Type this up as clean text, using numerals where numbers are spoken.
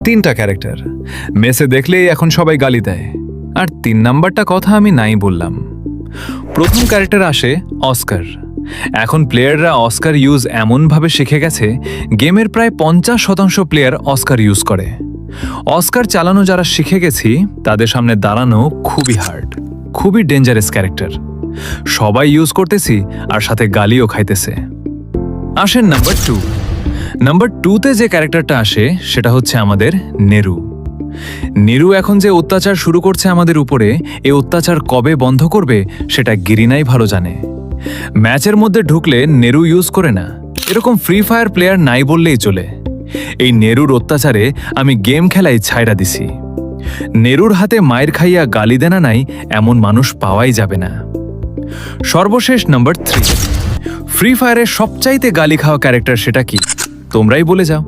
তিনটা ক্যারেক্টার মেসে দেখলেই এখন সবাই গালি দেয়, আর 3 নাম্বারটা কথা আমি নাই বললাম। প্রথম ক্যারেক্টার আসে অস্কার। এখন প্লেয়াররা অস্কার ইউজ এমনভাবে শিখে গেছে, গেমের প্রায় 50% প্লেয়ার অস্কার ইউজ করে। অস্কার চালানো যারা শিখে গেছি তাদের সামনে দাঁড়ানো খুবই হার্ড, খুবই ডেঞ্জারাস ক্যারেক্টার। সবাই ইউজ করতেছি আর সাথে গালিও খাইতেছে। আসেন নাম্বার 2। নাম্বার 2তে যে ক্যারেক্টারটা আসে সেটা হচ্ছে আমাদের নেরু। নেরু এখন যে অত্যাচার শুরু করছে আমাদের উপরে, এই অত্যাচার কবে বন্ধ করবে সেটা গিরিনাই ভালো জানে। ম্যাচের মধ্যে ঢুকলে নেরু ইউজ করে না, এরকম ফ্রি ফায়ার প্লেয়ার নাই বললেই চলে। এই নেরুর অত্যাচারে আমি গেম খেলাই ছাইড়া দিছি। নেরুর হাতে মায়ের খাইয়া গালি দেনা নাই এমন মানুষ পাওয়াই যাবে না। সর্বশেষ নাম্বার 3, ফ্রি ফায়ারের সবচাইতে গালি খাওয়া ক্যারেক্টার সেটা কি তোমরাই বলে যাও।